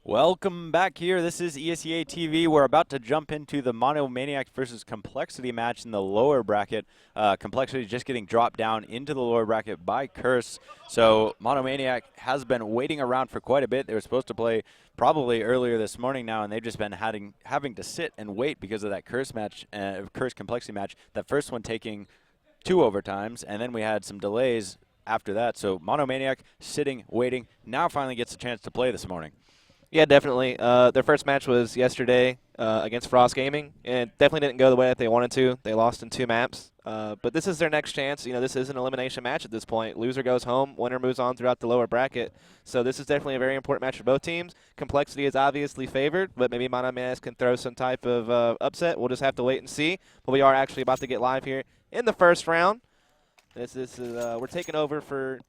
Welcome back here. This is ESEA TV. We're about to jump into the MonoManiac versus compLexity match in the lower bracket. compLexity just getting dropped down into the lower bracket by Curse. So MonoManiac has been waiting around for quite a bit. They were supposed to play probably earlier this morning now, and they've just been having to sit and wait because of that Curse match, Curse compLexity match. That first one taking 2 overtimes, and then we had some delays after that. So MonoManiac sitting, waiting, now finally gets a chance to play this morning. Yeah, definitely. Their first match was yesterday against Frost Gaming, and it definitely didn't go the way that they wanted to. They lost in 2 maps. But this is their next chance. You know, this is an elimination match at this point. Loser goes home, winner moves on throughout the lower bracket. So this is definitely a very important match for both teams. compLexity is obviously favored, but maybe MonoManiac can throw some type of upset. We'll just have to wait and see. But we are actually about to get live here in the first round. This is we're taking over for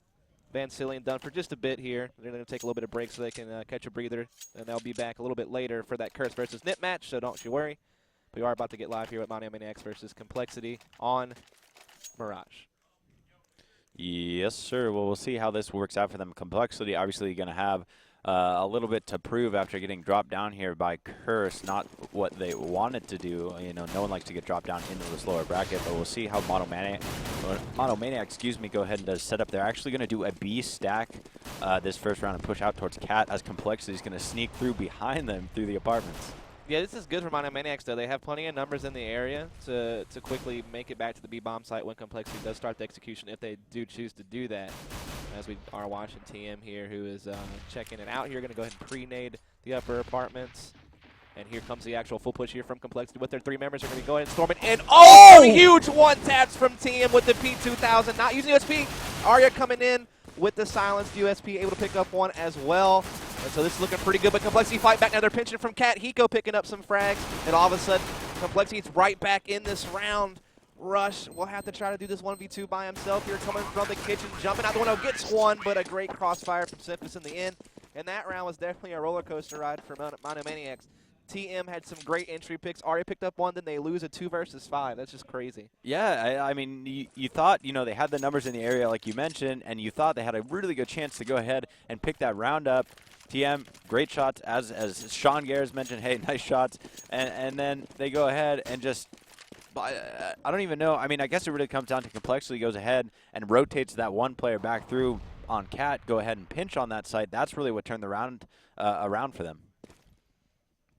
Van Cillian done for just a bit here. They're going to take a little bit of break so they can catch a breather, and they'll be back a little bit later for that Curse versus Nip match, so don't you worry. We are about to get live here with MonoManiac versus compLexity on Mirage. Yes, sir. Well, we'll see how this works out for them. compLexity obviously going to have a little bit to prove after getting dropped down here by Curse. Not what they wanted to do. You know, no one likes to get dropped down into this lower bracket, but we'll see how MonoManiac, go ahead and does set up. They're actually going to do a B stack this first round and push out towards Cat, as compLexity is going to sneak through behind them through the apartments. Yeah, this is good for MonoManiacs, though. They have plenty of numbers in the area to quickly make it back to the B-bomb site when compLexity does start the execution, if they do choose to do that. As we are watching TM here, who is checking it out here, going to go ahead and pre-nade the upper apartments. And here comes the actual full push here from compLexity with their 3 members. They're going to go ahead and storm it in. Oh! Huge one-taps from TM with the P2000. Not using USP. Arya coming in with the silenced USP, able to pick up one as well. And so this is looking pretty good, but compLexity fight back. Now they're pinching from Cat. Hiko picking up some frags, and all of a sudden, compLexity's right back in this round. Rush will have to try to do this 1v2 by himself here, coming from the kitchen, jumping out the window, gets one, but a great crossfire from Simphus in the end. And that round was definitely a roller coaster ride for MonoManiacs. TM had some great entry picks. Arya picked up one, then they lose a 2 versus 5. That's just crazy. Yeah, I mean, you thought, you know, they had the numbers in the area like you mentioned, and you thought they had a really good chance to go ahead and pick that round up. TM, great shots, as Sean Gares mentioned, hey, nice shots. And then they go ahead and just, I don't even know. I mean, I guess it really comes down to compLexity goes ahead and rotates that one player back through on Cat, go ahead and pinch on that site. That's really what turned the round around for them.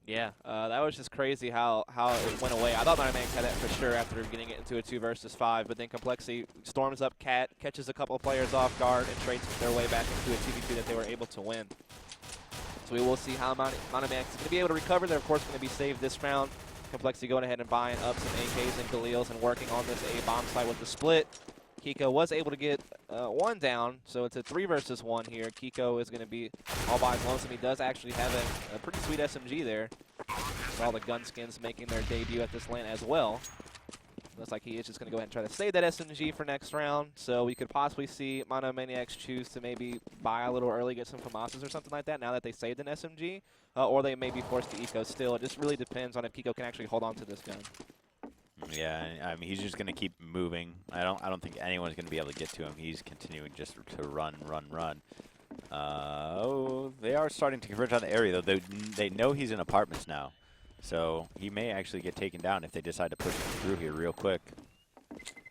Yeah, that was just crazy how it went away. I thought MonoManiacs had that for sure after getting it into a 2 versus 5, but then compLexity storms up Cat, catches a couple of players off guard, and trades their way back into a 2v2 that they were able to win. So we will see how MonoManiacs is going to be able to recover. They're, of course, going to be saved this round. compLexity going ahead and buying up some AKs and Galils and working on this A-bomb site with the split. Kiko was able to get one down, so it's a 3 versus 1 here. Kiko is going to be all by his lonesome. He does actually have a pretty sweet SMG there. So all the gun skins making their debut at this LAN as well. Looks like he is just going to go ahead and try to save that SMG for next round. So we could possibly see MonoManiacs choose to maybe buy a little early, get some FAMASas or something like that now that they saved an SMG. Or they may be forced to eco still. It just really depends on if Kiko can actually hold on to this gun. Yeah, I mean, he's just going to keep moving. I don't think anyone's going to be able to get to him. He's continuing just to run. Oh, they are starting to converge on the area, though. They know he's in apartments now. So he may actually get taken down if they decide to push him through here real quick.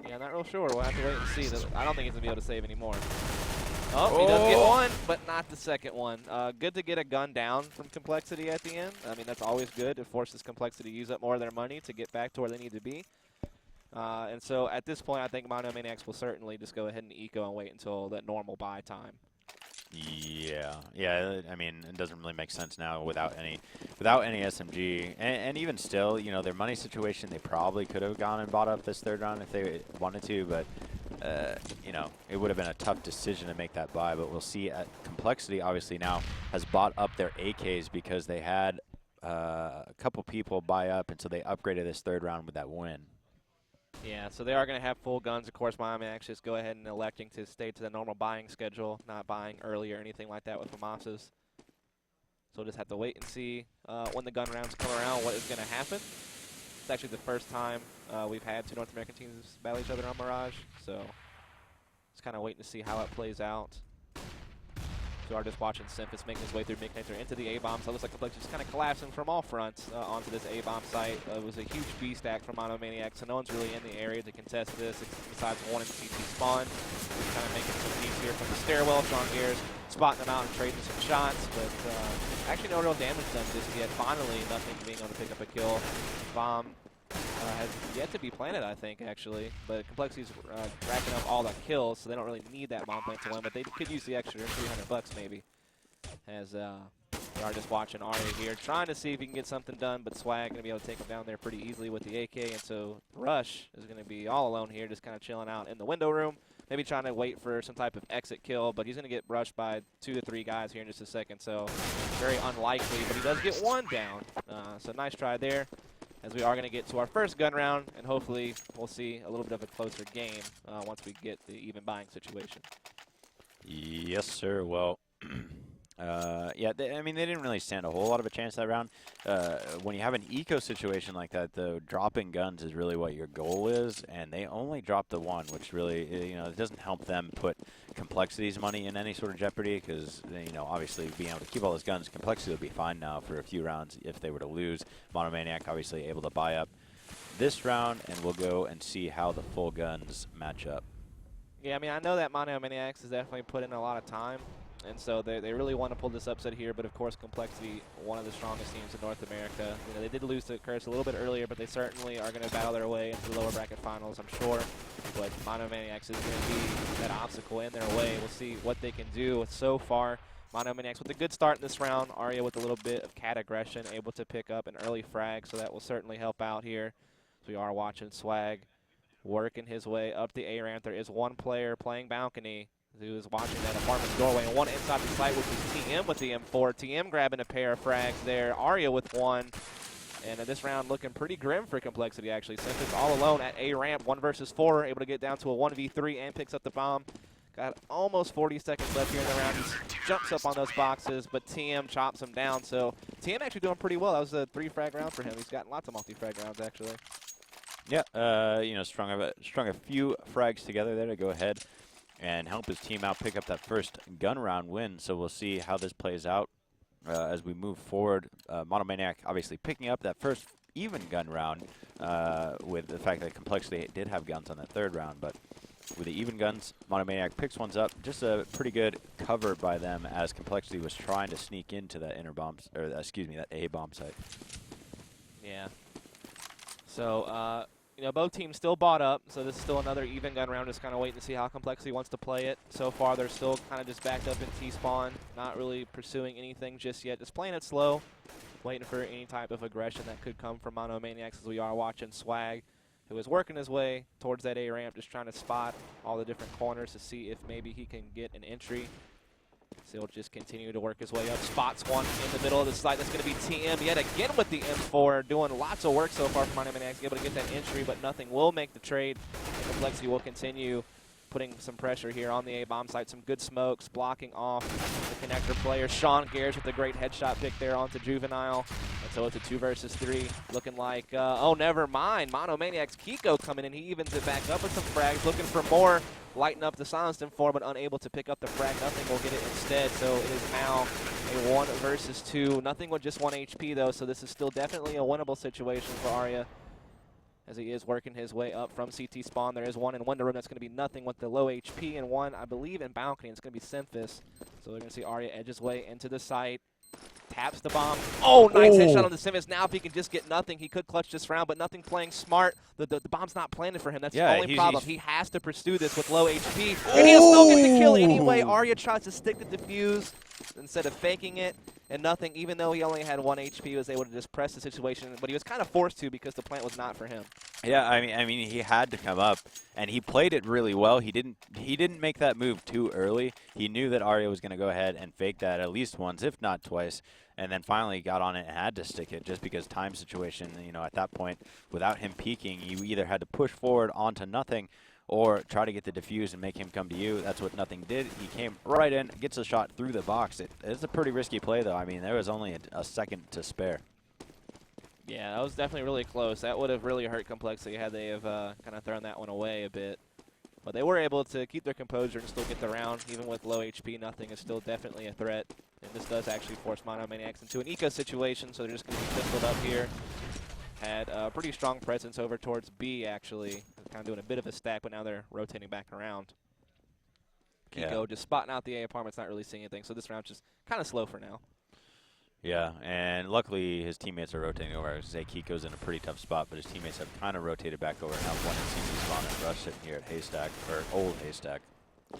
Yeah, not real sure. We'll have to wait and see. I don't think he's going to be able to save anymore. Oh, he does get one, but not the second one. Good to get a gun down from compLexity at the end. I mean, that's always good. It forces compLexity to use up more of their money to get back to where they need to be. And so at this point, I think MonoManiacs will certainly just go ahead and eco and wait until that normal buy time. Yeah. I mean, it doesn't really make sense now without any SMG, and even still, you know, their money situation, they probably could have gone and bought up this 3rd round if they wanted to, but you know, it would have been a tough decision to make that buy. But we'll see. compLexity obviously now has bought up their AKs because they had a couple people buy up, and so they upgraded this 3rd round with that win. Yeah, so they are going to have full guns. Of course, MonoManiacs just go ahead and electing to stay to the normal buying schedule, not buying early or anything like that with FAMASas. So we'll just have to wait and see when the gun rounds come around what is going to happen. It's actually the first time we've had 2 North American teams battle each other on Mirage, so just kind of waiting to see how it plays out. So we're just watching Simphis making his way through mid-connector into the A-bomb. So it looks like compLexity just kind of collapsing from all fronts onto this A-bomb site. It was a huge B stack from MonoManiac, so no one's really in the area to contest this besides one in CT spawn. Kind of making some needs here from the stairwell. Sean Gares spotting them out and trading some shots, but actually no real damage done just yet. Finally, nothing being able to pick up a kill. Bomb has yet to be planted, I think, actually. But compLexity's racking up all the kills, so they don't really need that bomb plant to win, but they could use the extra $300 maybe. As we are just watching Arya here, trying to see if he can get something done, but Swag going to be able to take him down there pretty easily with the AK, and so Rush is going to be all alone here, just kind of chilling out in the window room. Maybe trying to wait for some type of exit kill, but he's going to get rushed by 2 to 3 guys here in just a second, so very unlikely, but he does get one down. So nice try there, as we are going to get to our first gun round, and hopefully we'll see a little bit of a closer game once we get the even buying situation. Yes, sir. Well, yeah, I mean, they didn't really stand a whole lot of a chance that round. When you have an eco situation like that, though, dropping guns is really what your goal is, and they only dropped the one, which really, it doesn't help them put compLexity's money in any sort of jeopardy, because, obviously being able to keep all those guns, compLexity would be fine now for a few rounds if they were to lose. MonoManiac obviously able to buy up this round, and we'll go and see how the full guns match up. Yeah, I mean, I know that MonoManiacs has definitely put in a lot of time, and so they really want to pull this upset here, but of course compLexity, one of the strongest teams in North America. They did lose to Curse a little bit earlier, but they certainly are going to battle their way into the lower bracket finals, I'm sure. But MonoManiacs is going to be that obstacle in their way. We'll see what they can do. So far, MonoManiacs with a good start in this round. Arya with a little bit of cat aggression, able to pick up an early frag, so that will certainly help out here. So we are watching Swag working his way up the A-ramp. There is one player playing balcony who is watching that apartment doorway, and one inside the site, which is TM with the M4. TM grabbing a pair of frags there. Arya with one. And this round looking pretty grim for compLexity, actually. Simphis all alone at A-ramp, 1 versus 4, able to get down to a 1v3 and picks up the bomb. Got almost 40 seconds left here in the round. He jumps up on those boxes, but TM chops him down. So TM actually doing pretty well. That was a 3-frag round for him. He's gotten lots of multi-frag rounds, actually. Yeah, strung a few frags together there to go ahead and help his team out pick up that first gun round win. So we'll see how this plays out as we move forward. MonoManiac obviously picking up that first even gun round with the fact that compLexity did have guns on that third round. But with the even guns, MonoManiac picks ones up. Just a pretty good cover by them as compLexity was trying to sneak into that that A-bomb site. Yeah. So, both teams still bought up, so this is still another even gun round, just kind of waiting to see how compLexity wants to play it. So far, they're still kind of just backed up in T-spawn, not really pursuing anything just yet, just playing it slow, waiting for any type of aggression that could come from MonoManiacs, as we are watching Swag, who is working his way towards that A-ramp, just trying to spot all the different corners to see if maybe he can get an entry. So he'll just continue to work his way up. Spots one in the middle of the site. That's going to be TM yet again with the M4. Doing lots of work so far for MonoManiac. Able to get that entry, but nothing will make the trade. And compLexity will continue putting some pressure here on the A-bomb site. Some good smokes, blocking off the connector player. Sean Gares with a great headshot pick there onto Juvenile. And so it's a 2 versus 3. Looking like, oh, never mind. MonoManiac's Kiko coming in. He evens it back up with some frags. Looking for more. Lighten up the silenced M4, but unable to pick up the frag. Nothing will get it instead, so it is now a 1 versus 2. Nothing with just 1 HP, though, so this is still definitely a winnable situation for Arya, as he is working his way up from CT spawn. There is one in window room. That's going to be nothing with the low HP, and one, I believe, in balcony. It's going to be Simphis. So we're going to see Arya edge his way into the site. Taps the bomb. Oh, nice headshot on the Simphis. Now if he can just get nothing, he could clutch this round, but nothing playing smart. The bomb's not planted for him. That's the only problem. He has to pursue this with low HP. And he'll still get the kill anyway. Arya tries to stick the defuse instead of faking it, and nothing. Even though he only had 1 HP, he was able to just press the situation, but he was kind of forced to because the plant was not for him. Yeah, I mean, he had to come up, and he played it really well. He didn't make that move too early. He knew that Arya was going to go ahead and fake that at least once, if not twice, and then finally got on it and had to stick it just because time situation. At that point, without him peeking, you either had to push forward onto nothing or try to get the defuse and make him come to you. That's what nothing did. He came right in, gets a shot through the box. It's a pretty risky play, though. I mean, there was only a second to spare. Yeah, that was definitely really close. That would have really hurt compLexity had they have kind of thrown that one away a bit. But they were able to keep their composure and still get the round. Even with low HP, nothing is still definitely a threat. And this does actually force MonoManiacs into an eco situation, so they're just going to be pistoled up here. Had a pretty strong presence over towards B, actually. Kind of doing a bit of a stack, but now they're rotating back around. Kiko just spotting out the A apartments, not really seeing anything. So this round's just kind of slow for now. Yeah, and luckily his teammates are rotating over. I was going to say Kiko's in a pretty tough spot, but his teammates have kind of rotated back over. Now one in CC spawn and Rush sitting here at Haystack, or Old Haystack.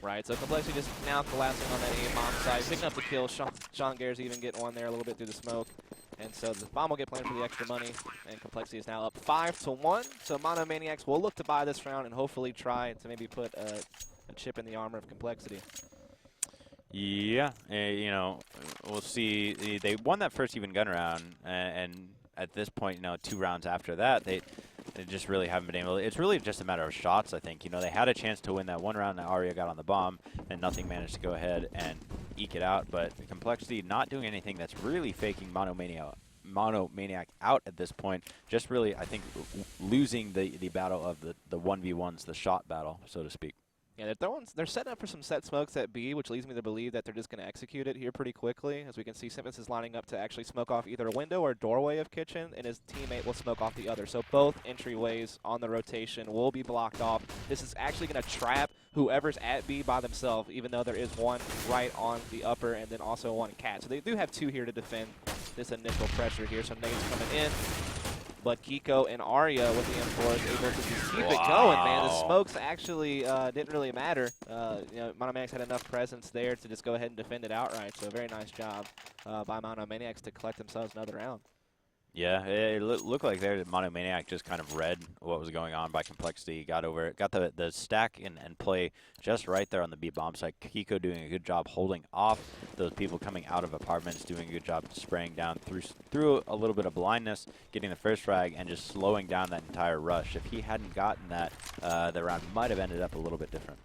Right, so compLexity just now collapsing on that A bomb side, picking up the kill. Sean Gare's even getting one there a little bit through the smoke. And so the bomb will get planted for the extra money, and compLexity is now up 5-1. So MonoManiacs will look to buy this round and hopefully try to maybe put a chip in the armor of compLexity. Yeah, you know, we'll see. They won that first even gun round, and at this point, you know, 2 rounds after that, they just really haven't been able. It's really just a matter of shots, I think. You know, they had a chance to win that one round, and Arya got on the bomb, and nothing managed to go ahead and eke it out. But compLexity not doing anything that's really faking MonoManiac out at this point. Just really, I think, losing the battle of the 1v1s, the shot battle, so to speak. Yeah, they're setting up for some set smokes at B, which leads me to believe that they're just going to execute it here pretty quickly. As we can see, Simmons is lining up to actually smoke off either a window or doorway of kitchen, and his teammate will smoke off the other. So both entryways on the rotation will be blocked off. This is actually going to trap whoever's at B by themselves, even though there is one right on the upper and then also one cat. So they do have 2 here to defend this initial pressure here. So nades coming in. But Kiko and Arya with the M4 is able to just keep it going, man. The smokes actually didn't really matter. You know, MonoManiacs had enough presence there to just go ahead and defend it outright. So very nice job by MonoManiacs to collect themselves another round. Yeah, it looked like there MonoManiac just kind of read what was going on by compLexity, got over it, got the stack and play just right there on the B bomb site. Kiko doing a good job holding off those people coming out of apartments, doing a good job spraying down through a little bit of blindness, getting the first frag, and just slowing down that entire rush. If he hadn't gotten that, the round might have ended up a little bit different.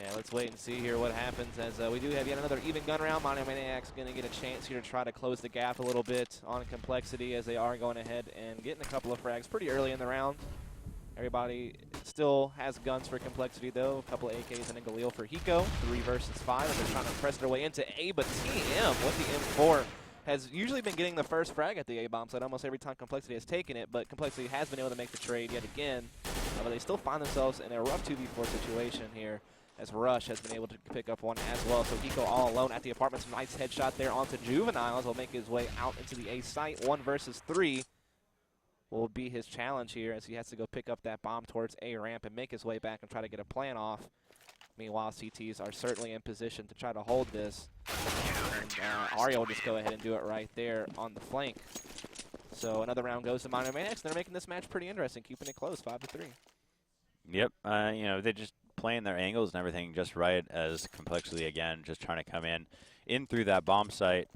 Yeah, let's wait and see here what happens as we do have yet another even gun round. MonoManiac's going to get a chance here to try to close the gap a little bit on compLexity as they are going ahead and getting a couple of frags pretty early in the round. Everybody still has guns for compLexity, though. A couple of AKs and a Galil for Hiko. 3 versus 5 as they're trying to press their way into A, but TM with the M4 has usually been getting the first frag at the A bomb site almost every time compLexity has taken it, but compLexity has been able to make the trade yet again. But they still find themselves in a rough 2v4 situation here, as Rush has been able to pick up one as well. So Kiko all alone at the apartments. Nice headshot there onto Juveniles. Will make his way out into the A site. 1 versus 3 will be his challenge here as he has to go pick up that bomb towards A ramp and make his way back and try to get a plan off. Meanwhile, CTs are certainly in position to try to hold this. And Arya will just go ahead and do it right there on the flank. So another round goes to MonoManiacs. They're making this match pretty interesting, keeping it close, 5-3. Yep, you know, they just playing their angles and everything just right as compLexity, again, just trying to come in through that bomb site,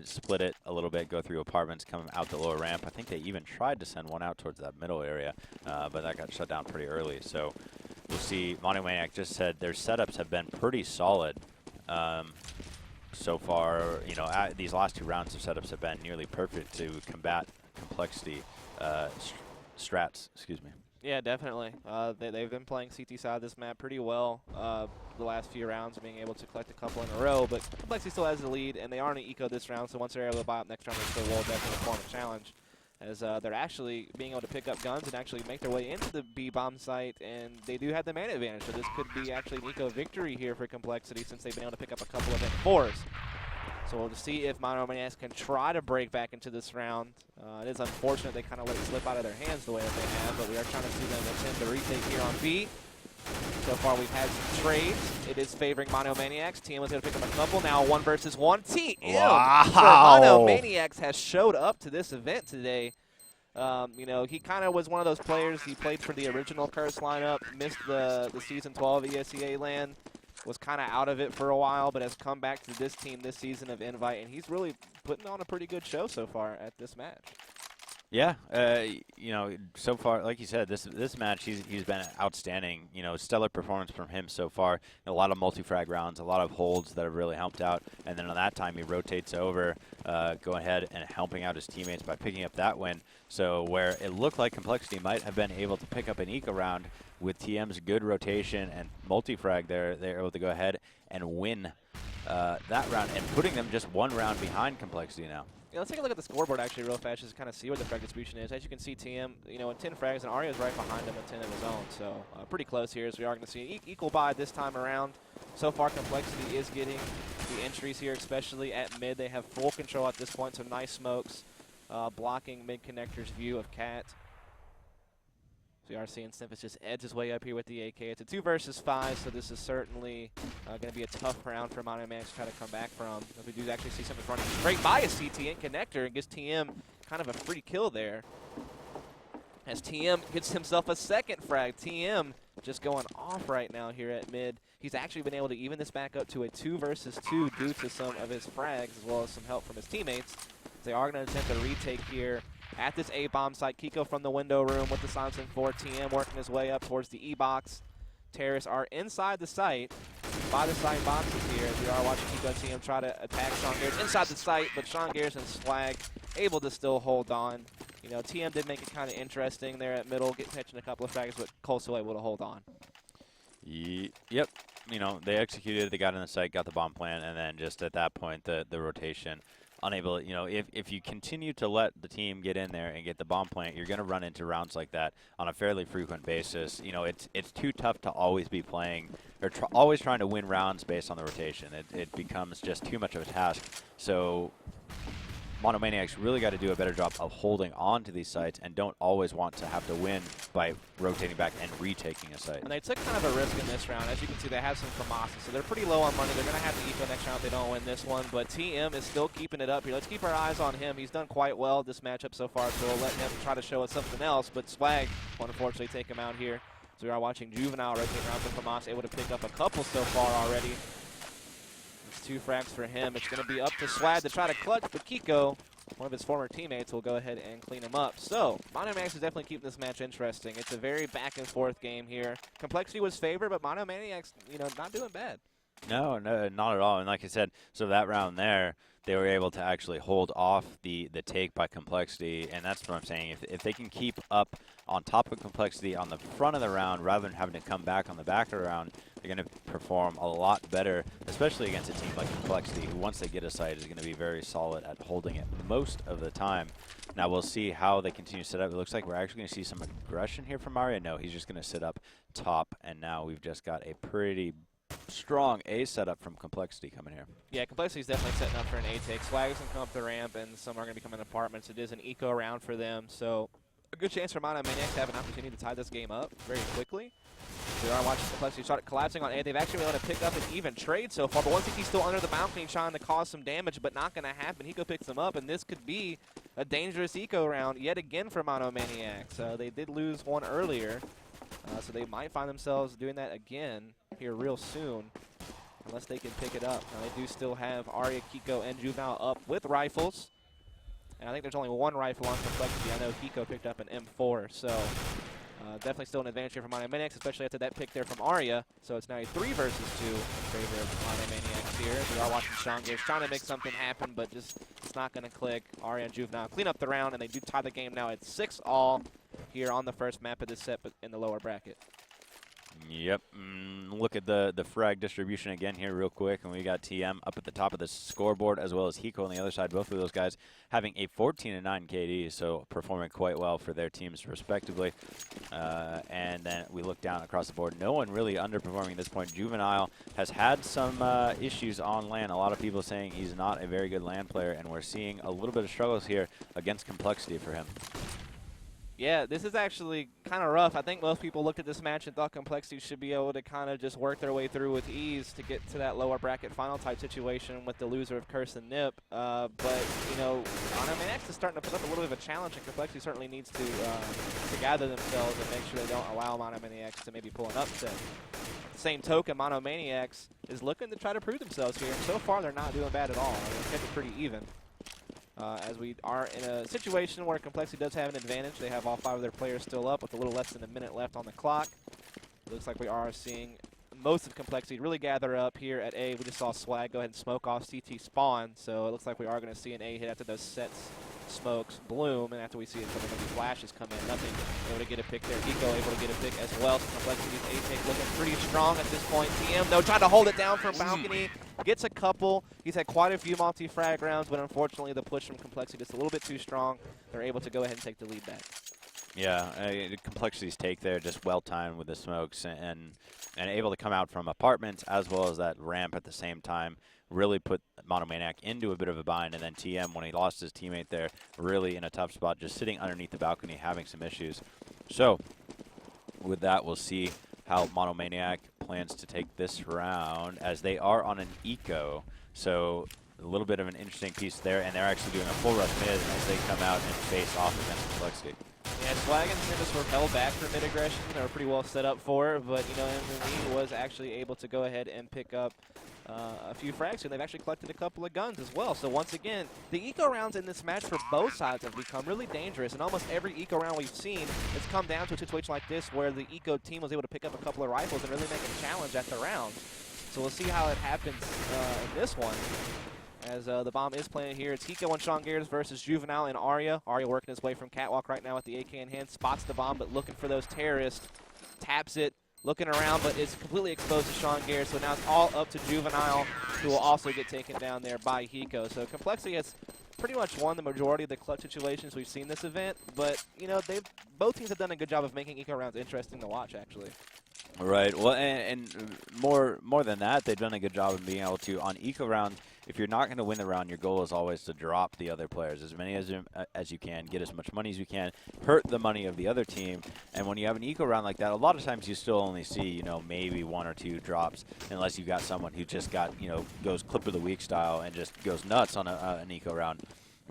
split it a little bit, go through apartments, come out the lower ramp. I think they even tried to send one out towards that middle area, but that got shut down pretty early. So we'll see. MonoManiac just said their setups have been pretty solid so far. You know, these last 2 rounds of setups have been nearly perfect to combat compLexity strats, excuse me. Yeah, definitely. They've been playing CT side of this map pretty well the last few rounds, being able to collect a couple in a row. But compLexity still has the lead, and they are in an eco this round, so once they're able to buy up next round, they still will definitely form a challenge. As they're actually being able to pick up guns and actually make their way into the B bomb site, and they do have the man advantage. So this could be actually an eco victory here for compLexity since they've been able to pick up a couple of M4s. So we'll just see if MonoManiacs can try to break back into this round. It is unfortunate they kind of let it slip out of their hands the way that they have, but we are trying to see them attempt the retake here on B. So far we've had some trades. It is favoring MonoManiacs. TM was going to pick up a couple. Now 1 versus 1. TM for MonoManiacs has showed up to this event today. You know, he kind of was one of those players. He played for the original Curse lineup, missed the Season 12 ESEA LAN. Was kind of out of it for a while, but has come back to this team this season of Invite, and he's really putting on a pretty good show so far at this match. Yeah, you know, so far, like you said, this match he's been outstanding. You know, stellar performance from him so far. A lot of multi-frag rounds, a lot of holds that have really helped out. And then on that time, he rotates over, going ahead and helping out his teammates by picking up that win. So where it looked like compLexity might have been able to pick up an eco round with TM's good rotation and multi-frag, they're able to go ahead and win that round and putting them just one round behind compLexity now. Yeah, let's take a look at the scoreboard actually real fast, just to kind of see where the frag distribution is. As you can see, TM, you know, in 10 frags, and Arya's right behind him with 10 of his own. So pretty close here, as we are going to see equal buy this time around. So far, compLexity is getting the entries here, especially at mid. They have full control at this point, so nice smokes, blocking mid connector's view of Cat. So we are seeing Sniffus just edge his way up here with the AK. It's a 2 versus 5, so this is certainly going to be a tough round for MonoManiac to try to come back from. As we do actually see something running straight by a CT and connector and gives TM kind of a free kill there. As TM gets himself a second frag. TM just going off right now here at mid. He's actually been able to even this back up to a 2 versus 2 due to some of his frags as well as some help from his teammates. They are going to attempt a retake here at this A-bomb site. Kiko from the window room with the Silencer 4. TM working his way up towards the E-box. Terrorists are inside the site by the side boxes here as we are watching Kiko and TM try to attack Sean Garrison inside the site, but Sean Garrison and Swag able to still hold on. You know, TM did make it kind of interesting there at middle, catching a couple of frags, but Cole still able to hold on. Yep. You know, they executed, they got in the site, got the bomb plan, and then just at that point, the rotation. Unable, you know, if you continue to let the team get in there and get the bomb plant, you're going to run into rounds like that on a fairly frequent basis. You know, it's too tough to always be playing or always trying to win rounds based on the rotation. It becomes just too much of a task. So MonoManiac's really got to do a better job of holding on to these sites and don't always want to have to win by rotating back and retaking a site. And they took kind of a risk in this round. As you can see, they have some Kamasa, so they're pretty low on money. They're going to have to eco next round if they don't win this one, but TM is still keeping it up here. Let's keep our eyes on him. He's done quite well this matchup so far, so we'll let him try to show us something else, but Swag will unfortunately take him out here. So we are watching Juvenile rotate around for Kamasa, able to pick up a couple so far already. It's 2 frags for him. It's going to be up to Swag to try to clutch, but Kiko, one of his former teammates, will go ahead and clean him up. So, MonoManiac is definitely keeping this match interesting. It's a very back-and-forth game here. compLexity was favored, but MonoManiac's, you know, not doing bad. No, not at all. And like I said, so that round there, they were able to actually hold off the take by compLexity, and that's what I'm saying. If they can keep up on top of compLexity on the front of the round rather than having to come back on the back of the round, they're going to perform a lot better, especially against a team like compLexity, who once they get a site is going to be very solid at holding it most of the time. Now we'll see how they continue to set up. It looks like we're actually going to see some aggression here from Mario. No, he's just going to sit up top, and now we've just got a pretty strong A setup from compLexity coming here. Yeah, compLexity is definitely setting up for an A take. Swag is going to come up the ramp, and some are going to be coming in apartments. It is an eco round for them, so a good chance for MonoManiac to have an opportunity to tie this game up very quickly. We are watching compLexity start collapsing on A. They've actually been able to pick up an even trade so far, but once he's still under the balcony trying to cause some damage, but not going to happen. Hiko picks him up, and this could be a dangerous eco round yet again for MonoManiac. So they did lose one earlier, so they might find themselves doing that again here real soon, unless they can pick it up. Now they do still have Arya, Kiko, and Juvenile up with rifles. And I think there's only one rifle on compLexity. I know Kiko picked up an M4, so definitely still an advantage here for MonoManiac, especially after that pick there from Arya. So it's now a 3 versus 2 in favor of MonoManiac here. We are watching Sean Gage trying to make something happen, but just it's not going to click. Arya and Juvenile clean up the round, and they do tie the game now at 6-all here on the first map of this set, but in the lower bracket. Yep. Look at the frag distribution again here real quick, and we got TM up at the top of the scoreboard as well as Hiko on the other side. Both of those guys having a 14-9 KD, so performing quite well for their teams respectively. And then we look down across the board. No one really underperforming at this point. Juvenile has had some issues on LAN. A lot of people saying he's not a very good LAN player, and we're seeing a little bit of struggles here against compLexity for him. Yeah, this is actually kind of rough. I think most people looked at this match and thought compLexity should be able to kind of just work their way through with ease to get to that lower bracket final type situation with the loser of Curse and Nip. But, you know, MonoManiac is starting to put up a little bit of a challenge, and compLexity certainly needs to gather themselves and make sure they don't allow MonoManiac to maybe pull an upset. Same token, MonoManiac is looking to try to prove themselves here. So far, they're not doing bad at all. I mean, they've kept it pretty even. as we are in a situation where compLexity does have an advantage. They have all 5 of their players still up with a little less than a minute left on the clock. Looks like we are seeing most of compLexity really gather up here at A. We just saw Swag go ahead and smoke off CT spawn, so it looks like we are going to see an A hit after those sets smokes bloom, and after we see some of these flashes come in. Nothing able to get a pick there. Eco able to get a pick as well. So compLexity's A pick looking pretty strong at this point. TM though trying to hold it down from balcony. Gets a couple. He's had quite a few multi-frag rounds, but unfortunately the push from compLexity just a little bit too strong. They're able to go ahead and take the lead back. Yeah, compLexity's take there just well timed with the smokes and able to come out from apartments as well as that ramp at the same time. Really put MonoManiac into a bit of a bind, and then TM, when he lost his teammate there, really in a tough spot, just sitting underneath the balcony having some issues. So with that, we'll see how MonoManiac plans to take this round, as they are on an eco. So a little bit of an interesting piece there, and they're actually doing a full rush mid as they come out and face off against compLexity. Yeah, Swag and Simbus were held back for mid-aggression. They were pretty well set up for it, but, you know, MME was actually able to go ahead and pick up a few frags, and they've actually collected a couple of guns as well. So once again, the eco rounds in this match for both sides have become really dangerous, and almost every eco round we've seen has come down to a situation like this where the eco team was able to pick up a couple of rifles and really make a challenge at the round. So we'll see how it happens in this one. As the bomb is playing here, it's Hiko and Sean Garrett versus Juvenile and Arya. Arya working his way from catwalk right now with the AK in hand, spots the bomb, but looking for those terrorists, taps it, looking around, but is completely exposed to Sean Garrett. So now it's all up to Juvenile, who will also get taken down there by Hiko. So compLexity has pretty much won the majority of the clutch situations we've seen this event, but you know, both teams have done a good job of making eco rounds interesting to watch, actually. Right. Well, and more than that, they've done a good job of being able to, on eco rounds, if you're not going to win the round, your goal is always to drop the other players, as many as you can, get as much money as you can, hurt the money of the other team. And when you have an eco round like that, a lot of times you still only see, you know, maybe 1 or 2 drops, unless you got someone who just got, you know, goes clip of the week style and just goes nuts on an eco round.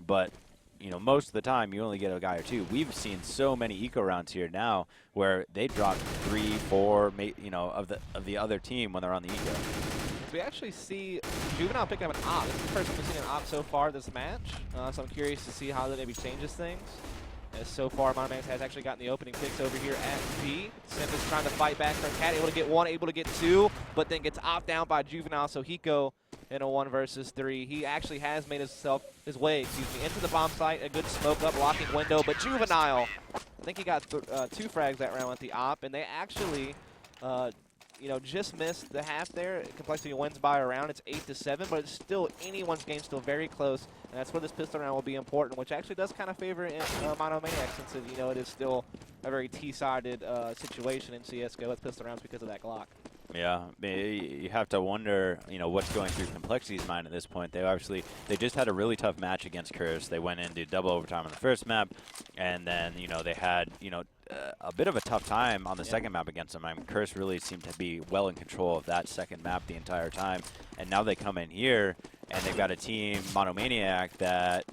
But you know, most of the time you only get a guy or 2. We've seen so many eco rounds here now where they drop 3, 4, you know, of the other team when they're on the eco. We actually see Juvenile pick up an op. This is the first time we've seen an op so far this match, so I'm curious to see how that maybe changes things. As so far, MonoManiac has actually gotten the opening picks over here at B. Simbus trying to fight back from Cat, able to get 1, able to get 2, but then gets opt down by Juvenile, so Hiko in a 1 versus 3. He actually has made his way into the bomb site, a good smoke up, blocking window, but Juvenile, I think he got 2 frags that round with the op, and they actually you know, just missed the half there. compLexity wins by a round. It's 8-7, but it's still, anyone's game still very close, and that's where this pistol round will be important, which actually does kind of favor MonoManiac, since you know, it is still a very T-sided situation in CSGO with pistol rounds because of that Glock. Yeah, you have to wonder, you know, what's going through compLexity's mind at this point. They just had a really tough match against Curse. They went into double overtime on the first map, and then, you know, they had, you know, a bit of a tough time on the second map against them. I mean, Curse really seemed to be well in control of that second map the entire time, and now they come in here and they've got a team, MonoManiac, that,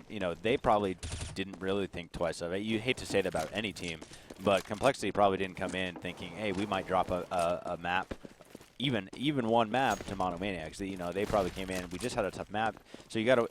you know, they probably didn't really think twice of it. You hate to say that about any team, but compLexity probably didn't come in thinking, hey, we might drop a map, even 1 map to MonoManiac. So, you know, they probably came in, we just had a tough map. So you got to,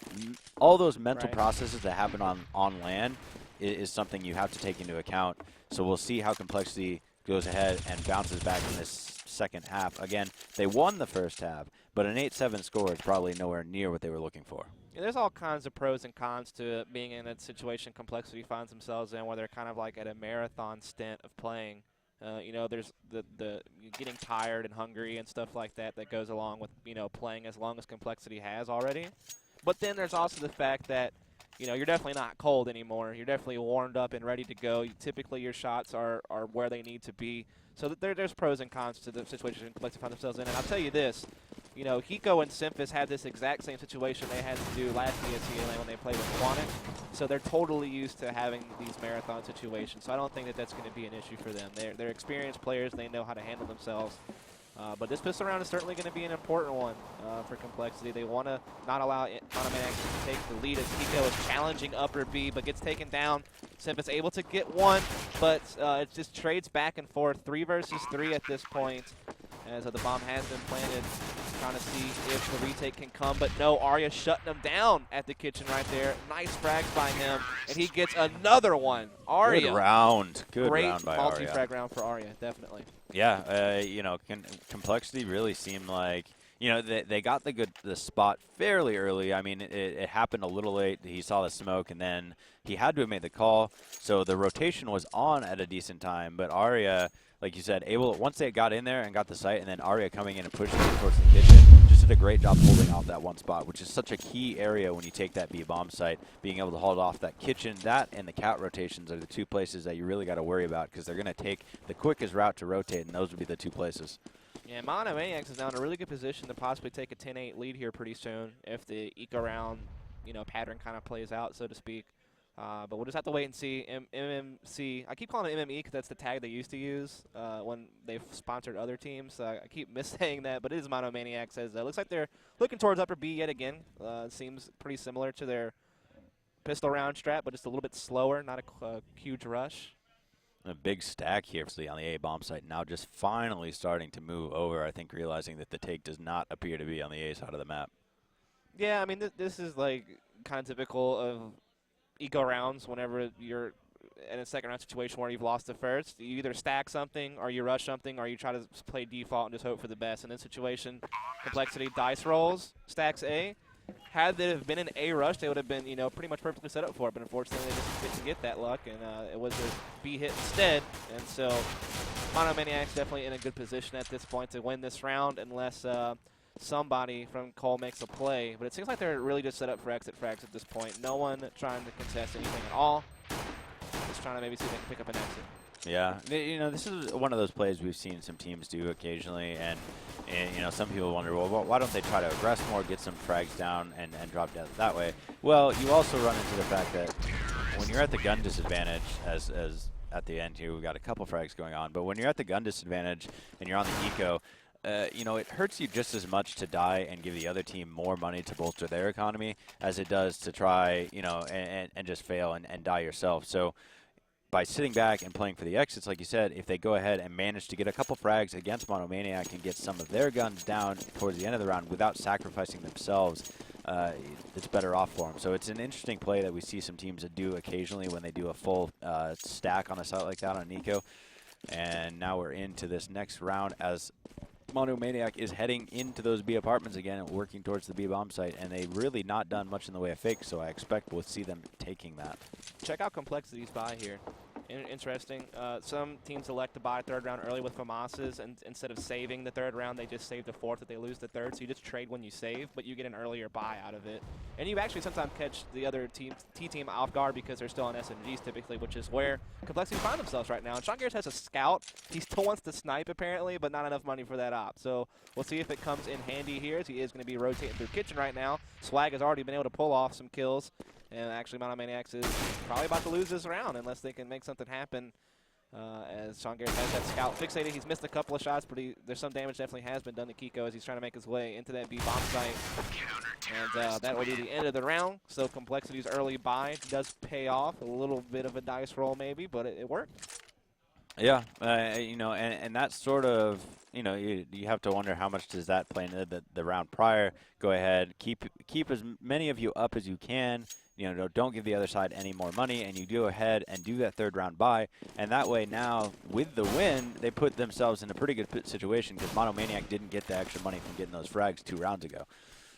all those mental processes that happen on LAN is something you have to take into account. So we'll see how compLexity goes ahead and bounces back in this second half. Again, they won the first half, but an 8-7 score is probably nowhere near what they were looking for. Yeah, there's all kinds of pros and cons to being in a situation compLexity finds themselves in, where they're kind of like at a marathon stint of playing. You know, there's the getting tired and hungry and stuff like that that goes along with, you know, playing as long as compLexity has already. But then there's also the fact that, you know, you're definitely not cold anymore. You're definitely warmed up and ready to go. Typically, your shots are where they need to be. So there's pros and cons to the situation compLexity find themselves in. And I'll tell you this, you know, Hiko and Simphis had this exact same situation they had to do last ESEA LAN when they played with Quantic. So they're totally used to having these marathon situations. So I don't think that that's going to be an issue for them. They're experienced players. They know how to handle themselves. But this pistol round is certainly going to be an important one for compLexity. They want to not allow MonoManiac to take the lead, as Hiko is challenging upper B, but gets taken down. Simphis able to get 1, but it just trades back and forth. 3 versus 3 at this point, as the bomb has been planted trying to see if the retake can come, but no, Arya shutting him down at the kitchen right there. Nice frags by him, and he gets another one. Arya. Good round. Good Great round by Arya. multi-frag round for Arya, definitely. Yeah, you know, complexity really seemed like, you know, they got the spot fairly early. I mean, it happened a little late. He saw the smoke, and then he had to have made the call. So the rotation was on at a decent time. But Arya, like you said, once they got in there and got the site, and then Arya coming in and pushing it towards the kitchen, just did a great job holding off that one spot, which is such a key area when you take that B bomb site. Being able to hold off that kitchen, that and the cat rotations are the two places that you really got to worry about, because they're going to take the quickest route to rotate, and those would be the two places. Yeah, MonoManiac is now in a really good position to possibly take a 10-8 lead here pretty soon if the eco round, you know, pattern kind of plays out, so to speak. But we'll just have to wait and see. MMC, I keep calling it MME because that's the tag they used to use when they've sponsored other teams. I keep missaying that, but it is MonoManiac. Says looks like they're looking towards upper B yet again. Seems pretty similar to their pistol round strat, but just a little bit slower, not a huge rush. A big stack here on the A bomb site, now just finally starting to move over, I think, realizing that the take does not appear to be on the A side of the map. Yeah, I mean, this is like kind of typical of eco rounds whenever you're in a second round situation where you've lost the first. You either stack something, or you rush something, or you try to play default and just hope for the best. In this situation, complexity dice rolls, stacks A. Had there have been an A rush, they would have been, you know, pretty much perfectly set up for it. But unfortunately, they just didn't get that luck, and it was a B hit instead. And so, MonoManiac's definitely in a good position at this point to win this round, unless somebody from Cole makes a play. But it seems like they're really just set up for exit frags at this point. No one trying to contest anything at all. Just trying to maybe see if they can pick up an exit. Yeah, you know, this is one of those plays we've seen some teams do occasionally, and you know, some people wonder, well, why don't they try to aggress more, get some frags down, and drop down that way? Well, you also run into the fact that when you're at the gun disadvantage, as at the end here, we've got a couple frags going on, but when you're at the gun disadvantage and you're on the eco, you know, it hurts you just as much to die and give the other team more money to bolster their economy as it does to try, you know, and just fail and die yourself. So by sitting back and playing for the exits, like you said, if they go ahead and manage to get a couple frags against MonoManiac and get some of their guns down towards the end of the round without sacrificing themselves, it's better off for them. So it's an interesting play that we see some teams that do occasionally when they do a full stack on a site like that on Nico. And now we're into this next round as MonoManiac is heading into those B apartments again and working towards the B bomb site, and they've really not done much in the way of fakes, so I expect we'll see them taking that. Check out complexity's buy here. Interesting. Some teams elect to buy third round early with FAMASas, and instead of saving the third round, they just save the fourth if they lose the third. So you just trade when you save, but you get an earlier buy out of it. And you actually sometimes catch the other T-team off guard because they're still on SMGs typically, which is where complexity find themselves right now. And Sean Garrett has a scout. He still wants to snipe apparently, but not enough money for that op. So we'll see if it comes in handy here, as he is going to be rotating through kitchen right now. Swag has already been able to pull off some kills. And actually, MonoManiacs is probably about to lose this round unless they can make something happen. As Sean Garrett has that scout fixated. He's missed a couple of shots, but there's some damage definitely has been done to Kiko as he's trying to make his way into that B bomb site. And that will be the end of the round. So complexity's early buy does pay off. A little bit of a dice roll maybe, but it worked. Yeah, you know, and that's sort of, you know, you have to wonder how much does that play into the round prior. Go ahead, keep as many of you up as you can. You know, don't give the other side any more money, and you go ahead and do that third round buy. And that way now, with the win, they put themselves in a pretty good situation because MonoManiac didn't get the extra money from getting those frags 2 rounds ago.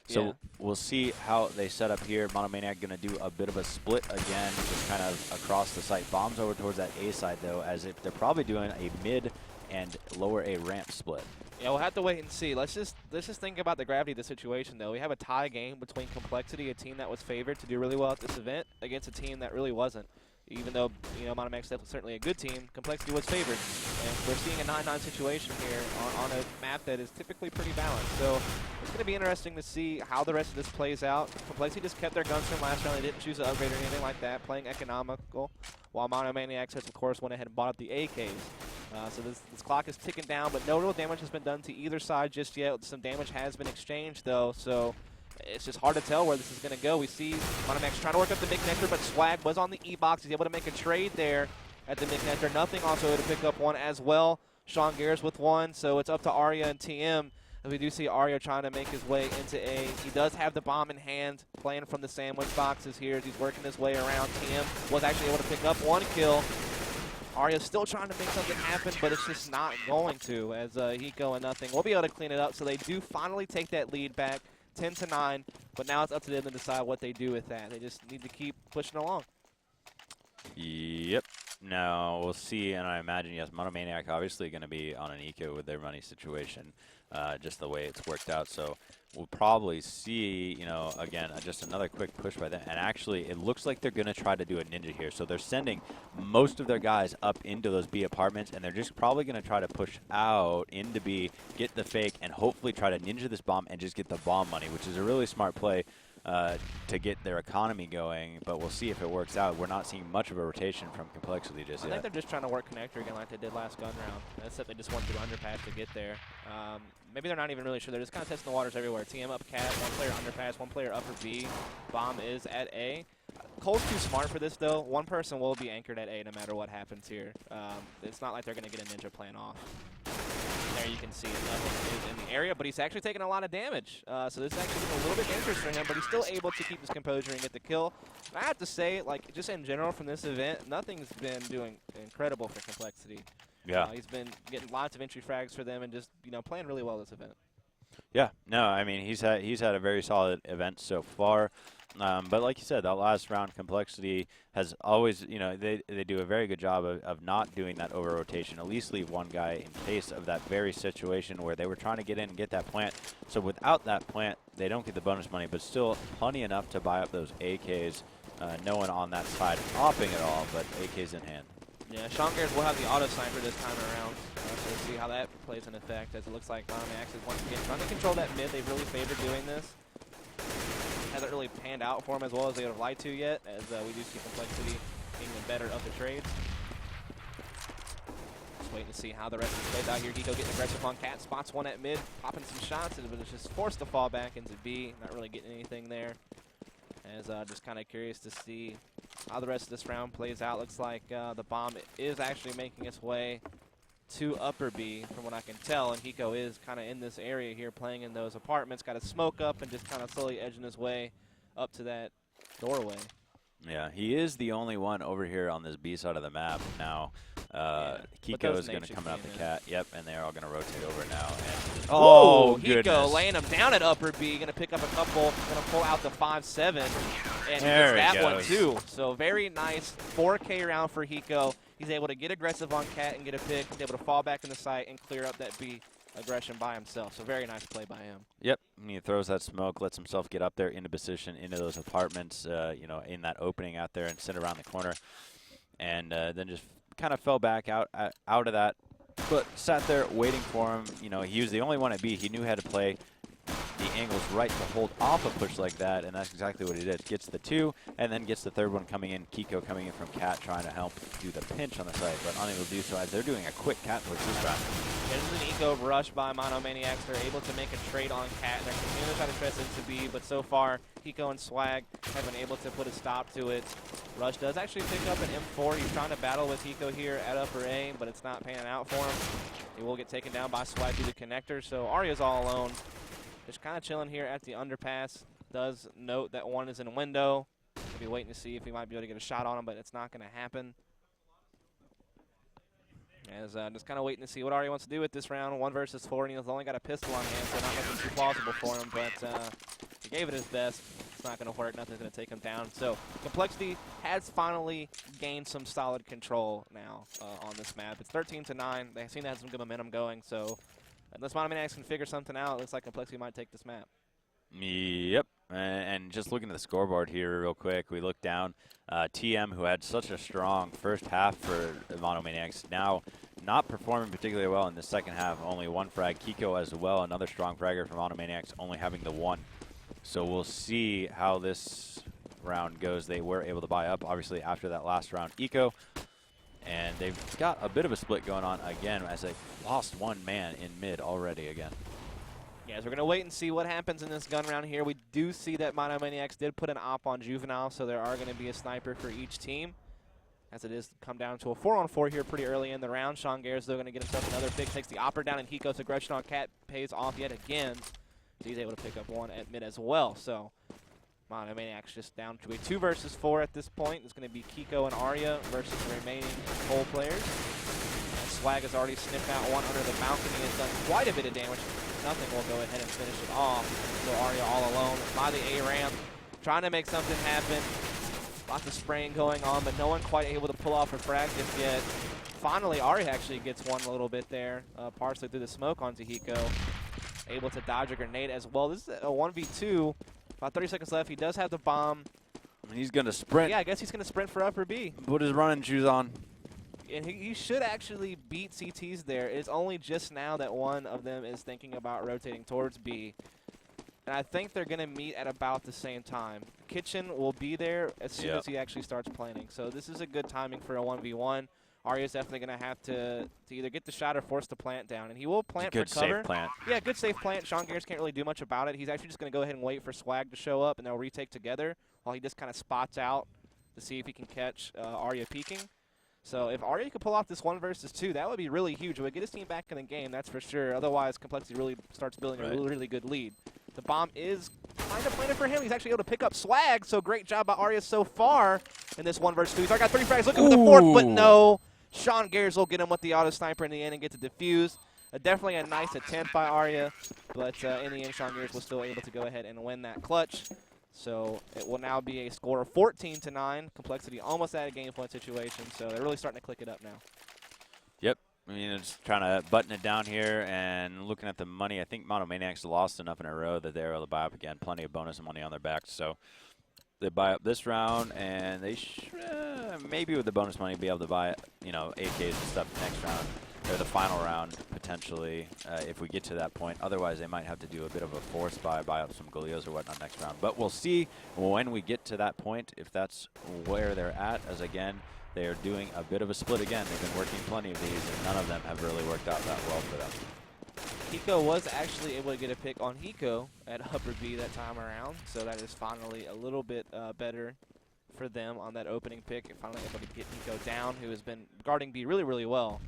So yeah, we'll see how they set up here. MonoManiac going to do a bit of a split again, just kind of across the site. Bombs over towards that A side, though, as if they're probably doing a mid and lower A ramp split. Yeah, we'll have to wait and see. Let's just think about the gravity of the situation, though. We have a tie game between Complexity, a team that was favored to do really well at this event, against a team that really wasn't. Even though, you know, MonoManiac is certainly a good team, Complexity was favored. And we're seeing a 9-9 situation here on a map that is typically pretty balanced. So it's going to be interesting to see how the rest of this plays out. Complexity just kept their guns from last round. They didn't choose to upgrade or anything like that, playing economical, while MonoManiac has, of course, went ahead and bought up the AKs. So this clock is ticking down, but no real damage has been done to either side just yet. Some damage has been exchanged, though, so it's just hard to tell where this is going to go. We see MonoManiac trying to work up the mid-connector, but Swag was on the E-box. He's able to make a trade there at the mid-connector. Nothing also to pick up one as well. Sean Garrett's with one, so it's up to Arya and TM. We do see Aria trying to make his way into A. He does have the bomb in hand, playing from the sandwich boxes here as he's working his way around. TM was actually able to pick up 1 kill. Aria's still trying to make something happen, but it's just not going to, as Hiko and nothing will be able to clean it up. So they do finally take that lead back, 10-9, but now it's up to them to decide what they do with that. They just need to keep pushing along. Yep. Now we'll see, and I imagine, yes, MonoManiac obviously going to be on an eco with their money situation, just the way it's worked out. So we'll probably see, you know, again, just another quick push by them. And actually, it looks like they're going to try to do a ninja here. So they're sending most of their guys up into those B apartments, and they're just probably going to try to push out into B, get the fake, and hopefully try to ninja this bomb and just get the bomb money, which is a really smart play to get their economy going, but we'll see if it works out. We're not seeing much of a rotation from compLexity just yet. I think they're just trying to work connector again like they did last gun round. That's it. They just went through underpass to get there. Maybe they're not even really sure. They're just kind of testing the waters everywhere. TM up cat, 1 player underpass, 1 player upper B. Bomb is at A. Cole's too smart for this, though. 1 person will be anchored at A no matter what happens here. It's not like they're going to get a ninja plan off. There you can see nothing is in the area, but he's actually taking a lot of damage. So this is actually a little bit dangerous for him, but he's still able to keep his composure and get the kill. And I have to say, like, just in general from this event, nothing's been doing incredible for compLexity. Yeah. He's been getting lots of entry frags for them and just, you know, playing really well this event. Yeah, no, I mean, he's had a very solid event so far. But like you said, that last round, compLexity has always, you know, they do a very good job of not doing that over rotation. At least leave 1 guy in case of that very situation where they were trying to get in and get that plant. So without that plant, they don't get the bonus money, but still plenty enough to buy up those AKs. No one on that side popping at all, but AKs in hand. Yeah, Shongers will have the auto sniper this time around. So we'll see how that plays in effect, as it looks like MonoManiac is once again trying to control that mid. They've really favored doing this. Hasn't really panned out for him as well as they would have liked to yet, as we do see compLexity being the better of the trades. Just waiting to see how the rest of this plays out here. Hiko getting aggressive on Cat, spots 1 at mid, popping some shots, but it's just forced to fall back into B. Not really getting anything there. As just kind of curious to see how the rest of this round plays out. Looks like the bomb is actually making its way to upper B from what I can tell, and Hiko is kind of in this area here playing in those apartments. Got a smoke up and just kind of slowly edging his way up to that doorway. Yeah, he is the only one over here on this B side of the map now. Kiko is going to come out the cat. Yep, and they're all going to rotate over now. And oh, goodness. Hiko laying him down at upper B. Going to pick up a couple. Going to pull out the 5-7. And there he gets that goes. one too. So very nice 4K round for Hiko. He's able to get aggressive on Cat and get a pick. He's able to fall back in the site and clear up that B aggression by himself. So very nice play by him. Yep, he throws that smoke, lets himself get up there into position, into those apartments, you know, in that opening out there and sit around the corner. And then just kind of fell back out of that, but sat there waiting for him. You know, he was the only one at B. He knew how to play the angles right to hold off a push like that, and that's exactly what he did. Gets the 2, and then gets the 3rd one coming in. Kiko coming in from Cat, trying to help do the pinch on the site, but unable to do so as they're doing a quick Cat push this round. Yeah, this is an eco rush by MonoManiacs. They're able to make a trade on Cat. They're continuing to try to stress into B, but so far, Hiko and Swag have been able to put a stop to it. Rush does actually pick up an M4. He's trying to battle with Hiko here at upper A, but it's not panning out for him. He will get taken down by Swag through the connector, so Arya's all alone. Just kind of chilling here at the underpass. Does note that 1 is in window. We'll be waiting to see if he might be able to get a shot on him, but it's not going to happen. As just kind of waiting to see what Arya wants to do with this round. 1 versus 4, and he's only got a pistol on hand, so not looking too plausible for him, but he gave it his best. It's not going to work. Nothing's going to take him down. So compLexity has finally gained some solid control now on this map. It's 13-9. They seem to have some good momentum going, so unless MonoManiacs can figure something out, it looks like compLexity might take this map. Yep, and just looking at the scoreboard here real quick, we look down. TM, who had such a strong first half for MonoManiacs, now not performing particularly well in the second half. Only 1 frag. Kiko as well, another strong fragger from MonoManiacs, only having the 1. So we'll see how this round goes. They were able to buy up, obviously, after that last round eco. And they've got a bit of a split going on again as they lost 1 man in mid already again. Yeah, so we're going to wait and see what happens in this gun round here. We do see that MonoManiacs did put an op on Juvenile, so there are going to be a sniper for each team. as it is come down to a 4-on-4 here pretty early in the round. Sean Gares, though, going to get himself another pick, takes the opper down, and Hiko's aggression on Cat pays off yet again. So he's able to pick up one at mid as well. So MonoManiac's just down to a 2 versus 4 at this point. It's going to be Kiko and Arya versus the remaining Cole players. And Swag has already sniffed out one under the balcony and done quite a bit of damage. Nothing will go ahead and finish it off. So Arya all alone by the A ramp, trying to make something happen. Lots of spraying going on, but no one quite able to pull off a frag just yet. Finally, Arya actually gets one a little bit there, partially through the smoke onto Hiko. Able to dodge a grenade as well. This is a 1v2. About 30 seconds left. He does have the bomb. He's going to sprint. Yeah, I guess he's going to sprint for upper B. Put his running shoes on. And he should actually beat CTs there. It's only just now that one of them is thinking about rotating towards B. And I think they're going to meet at about the same time. Kitchen will be there as soon as he actually starts planning. So this is a good timing for a 1v1. Arya's definitely going to have to either get the shot or force the plant down. And he will plant for cover. Good safe plant. Yeah, good safe plant. Sean Gares can't really do much about it. He's actually just going to go ahead and wait for Swag to show up, and they'll retake together while he just kind of spots out to see if he can catch Arya peeking. So if Arya could pull off this 1 versus 2, that would be really huge. It would get his team back in the game, that's for sure. Otherwise, compLexity really starts building a really good lead. The bomb is kind of planted for him. He's actually able to pick up Swag, so great job by Arya so far in this 1 versus 2. He's already got 3 frags, looking for the 4th, but no. Sean Gares will get him with the auto sniper in the end and get to defuse. Definitely a nice attempt by Arya, but in the end, Sean Gares was still able to go ahead and win that clutch. So it will now be a score of 14-9. compLexity almost at a game point situation, so they're really starting to click it up now. Yep. I mean, it's trying to button it down here and looking at the money. I think MonoManiac's lost enough in a row that they're able to buy up again. Plenty of bonus money on their backs. So they buy up this round, and they maybe with the bonus money be able to buy, AKs and stuff next round, or the final round potentially, if we get to that point. Otherwise, they might have to do a bit of a force buy up some Golios or whatnot next round. But we'll see when we get to that point if that's where they're at, as again, they are doing a bit of a split again. They've been working plenty of these, and none of them have really worked out that well for them. Hiko was actually able to get a pick on Hiko at upper B that time around, so that is finally a little bit better for them on that opening pick. And finally able to get Hiko down, who has been guarding B really well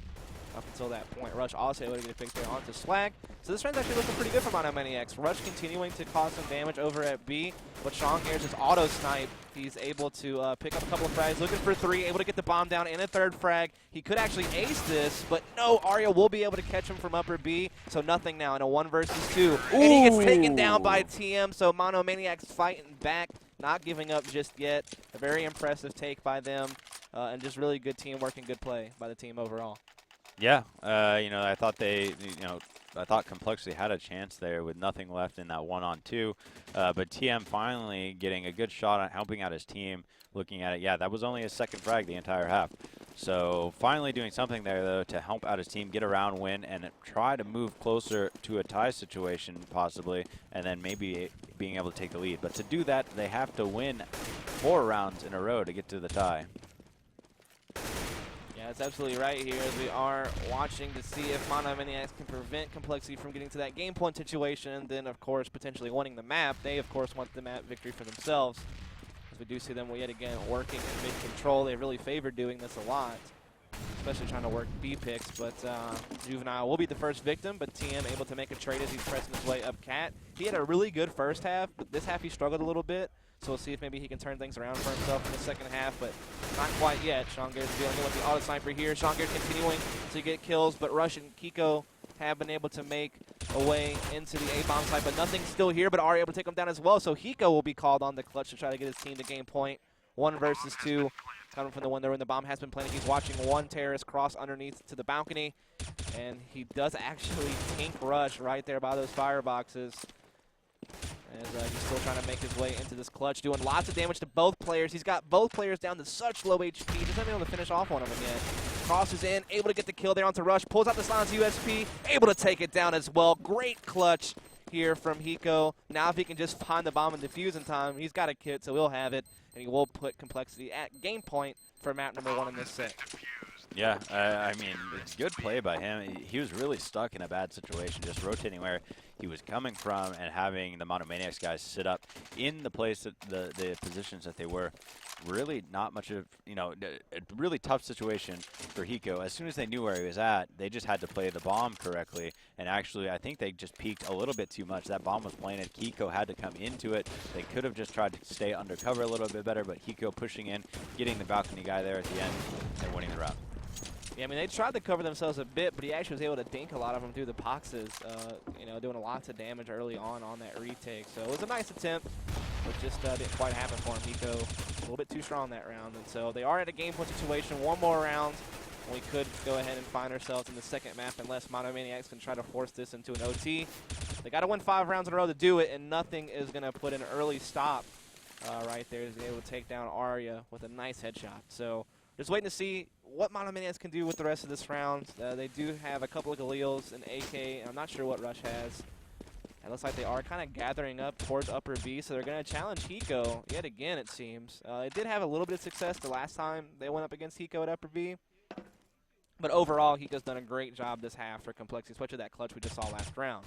up until that point. Rush also able to get a pick there onto Swag. So this round's actually looking pretty good for MonoManiacs. Rush continuing to cause some damage over at B, but Sean Gares is auto snipe. He's able to pick up a couple of frags, looking for 3, able to get the bomb down and a 3rd frag. He could actually ace this, but no, Arya will be able to catch him from upper B, so nothing now in a 1 versus 2. And he gets taken down by TM, so MonoManiacs fighting back, not giving up just yet. A very impressive take by them, and just really good teamwork and good play by the team overall. Yeah, I thought I thought compLexity had a chance there with nothing left in that 1-on-2, but TM finally getting a good shot at helping out his team. Looking at it, yeah, that was only his 2nd frag the entire half. So finally doing something there, though, to help out his team, get a round win, and try to move closer to a tie situation possibly, and then maybe being able to take the lead. But to do that, they have to win 4 rounds in a row to get to the tie. Yeah, that's absolutely right here. As we are watching to see if MonoManiacs can prevent compLexity from getting to that game point situation, and then, of course, potentially winning the map. They, of course, want the map victory for themselves. As we do see them yet again working in mid-control. They really favor doing this a lot, especially trying to work B picks. But Juvenile will be the first victim, but TM able to make a trade as he's pressing his way up Cat. He had a really good first half, but this half he struggled a little bit. So we'll see if maybe he can turn things around for himself in the 2nd half, but not quite yet. Sean Gares dealing with the auto sniper here. Sean Gares continuing to get kills, but Rush and Kiko have been able to make a way into the A-bomb site, but nothing's still here, but Arya able to take him down as well. So Hiko will be called on the clutch to try to get his team to game point. 1 versus 2, coming from the window, and the bomb has been planted. He's watching one terrorist cross underneath to the balcony, and he does actually pink Rush right there by those fireboxes. As he's still trying to make his way into this clutch, doing lots of damage to both players. He's got both players down to such low HP. Just not able to finish off one of them yet. Crosses in, able to get the kill there onto Rush. Pulls out the silence USP, able to take it down as well. Great clutch here from Hiko. Now if he can just find the bomb and defuse in time, he's got a kit, so he'll have it. And he will put compLexity at game point for map number 1 in this set. Yeah, I mean, it's good play by him. He was really stuck in a bad situation, just rotating where he was coming from, and having the MonoManiacs guys sit up in the place that the positions that they were. Really not much of, a really tough situation for Hiko. As soon as they knew where he was at, they just had to play the bomb correctly. And actually, I think they just peeked a little bit too much. That bomb was planted. Hiko had to come into it. They could have just tried to stay undercover a little bit better, but Hiko pushing in, getting the balcony guy there at the end, and winning the round. Yeah, I mean, they tried to cover themselves a bit, but he actually was able to dink a lot of them through the boxes, doing a lot of damage early on that retake. So it was a nice attempt, but just didn't quite happen for him. Hiko a little bit too strong that round. And so they are at a game point situation. One more round. We could go ahead and find ourselves in the second map unless MonoManiacs can try to force this into an OT. They got to win 5 rounds in a row to do it, and nothing is going to put an early stop right there. He's able to take down Arya with a nice headshot. So just waiting to see what MonoManiacs can do with the rest of this round. They do have a couple of Galils and AK, and I'm not sure what Rush has. It looks like they are kind of gathering up towards upper B, so they're going to challenge Hiko yet again, it seems. It did have a little bit of success the last time they went up against Hiko at upper B. But overall, Hiko's done a great job this half for compLexity, especially that clutch we just saw last round.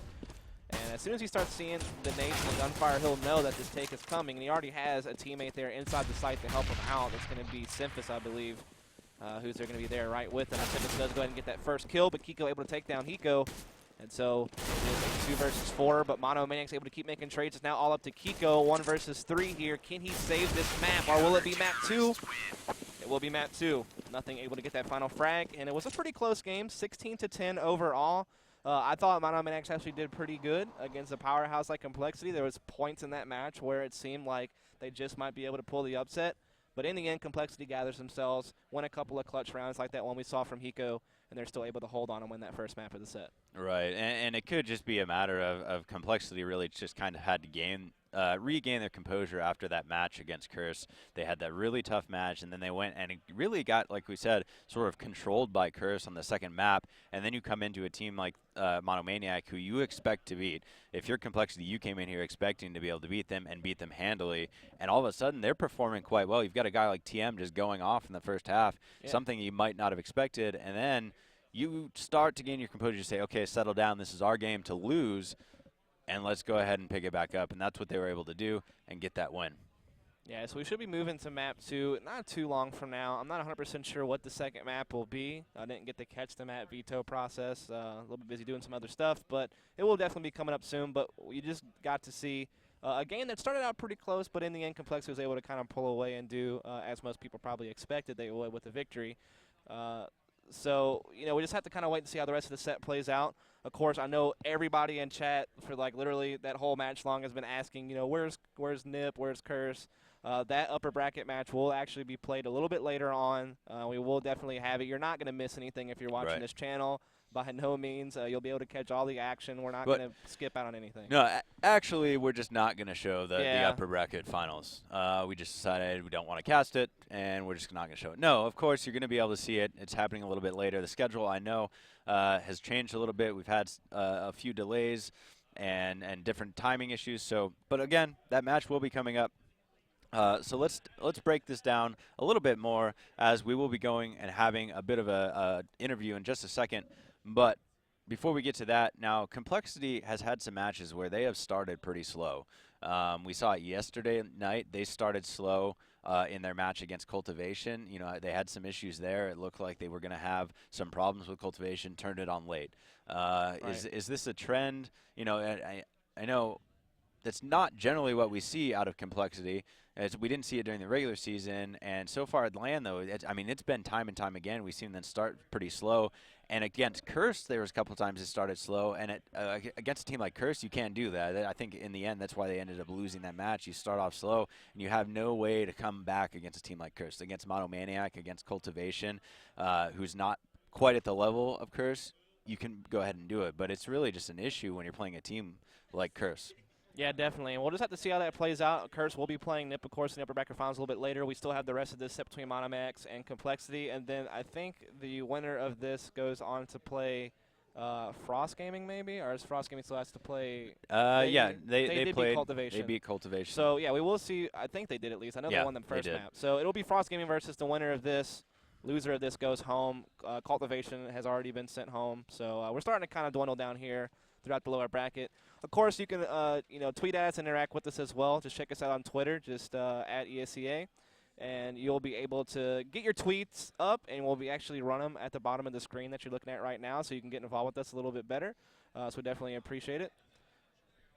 And as soon as he starts seeing the nades and the gunfire, he'll know that this take is coming, and he already has a teammate there inside the site to help him out. It's going to be Simphus, I believe, who's going to be there right with him. And Simphus does go ahead and get that first kill, but Kiko able to take down Hiko. And so it is a 2 versus 4, but MonoManiac's able to keep making trades. It's now all up to Kiko, 1 versus 3 here. Can he save this map, or will it be map 2? It will be map 2. Nothing able to get that final frag, and it was a pretty close game, 16-10 overall. I thought MonoManiacs actually did pretty good against a powerhouse like compLexity. There was points in that match where it seemed like they just might be able to pull the upset. But in the end, compLexity gathers themselves, win a couple of clutch rounds like that one we saw from Hiko, and they're still able to hold on and win that first map of the set. Right, and it could just be a matter of compLexity really just kind of had to regain their composure after that match against Curse. They had that really tough match, and then they went and it really got, like we said, sort of controlled by Curse on the second map, and then you come into a team like MonoManiac, who you expect to beat. If you're compLexity, you came in here expecting to be able to beat them and beat them handily, and all of a sudden they're performing quite well. You've got a guy like TM just going off in the first half, something you might not have expected, and then you start to gain your composure. You say, okay, settle down. This is our game to lose, and let's go ahead and pick it back up. And that's what they were able to do and get that win. Yeah, so we should be moving to map 2 not too long from now. I'm not 100% sure what the second map will be. I didn't get to catch the map veto process. A little bit busy doing some other stuff, but it will definitely be coming up soon. But we just got to see a game that started out pretty close, but in the end, compLexity was able to kind of pull away and do, as most people probably expected they would, with a victory. So, we just have to kind of wait and see how the rest of the set plays out. Of course, I know everybody in chat for like literally that whole match long has been asking, where's Nip, where's Curse? That upper bracket match will actually be played a little bit later on. We will definitely have it. You're not going to miss anything if you're watching this channel. By no means. You'll be able to catch all the action. We're not going to skip out on anything. No, actually, we're just not going to show the upper bracket finals. We just decided we don't want to cast it, and we're just not going to show it. No, of course, you're going to be able to see it. It's happening a little bit later. The schedule, I know, has changed a little bit. We've had a few delays and different timing issues. But again, that match will be coming up. So let's break this down a little bit more, as we will be going and having a bit of a interview in just a second. But before we get to that, now compLexity has had some matches where they have started pretty slow. We saw it yesterday night. They started slow in their match against Cultivation. They had some issues there. It looked like they were going to have some problems with Cultivation, turned it on late. Is this a trend? I know that's not generally what we see out of compLexity. We didn't see it during the regular season, and so far at LAN, though, it's been time and time again. We've seen them start pretty slow, and against Curse, there was a couple times it started slow, and against a team like Curse, you can't do that. I think in the end, that's why they ended up losing that match. You start off slow, and you have no way to come back against a team like Curse. Against MonoManiac, against Cultivation, who's not quite at the level of Curse, you can go ahead and do it, but it's really just an issue when you're playing a team like Curse. Yeah, definitely. And we'll just have to see how that plays out. Curse will be playing Nip, of course, in the upper bracket finals a little bit later. We still have the rest of this set between MonoManiac and compLexity. And then I think the winner of this goes on to play Frost Gaming, maybe? Or is Frost Gaming still has to play? They played. Beat Cultivation. They beat Cultivation. So, yeah, we will see. I think they did at least. I know they won the first map. So it'll be Frost Gaming versus the winner of this. Loser of this goes home. Cultivation has already been sent home. So we're starting to kind of dwindle down here. throughout the lower bracket. Of course, you can tweet at us and interact with us as well. Just check us out on Twitter, just at ESEA. And you'll be able to get your tweets up, and we'll be actually run them at the bottom of the screen that you're looking at right now, so you can get involved with us a little bit better. So we definitely appreciate it.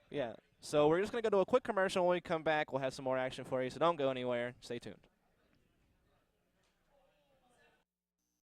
Yeah. So we're just going to go to a quick commercial. When we come back, we'll have some more action for you, so don't go anywhere. Stay tuned.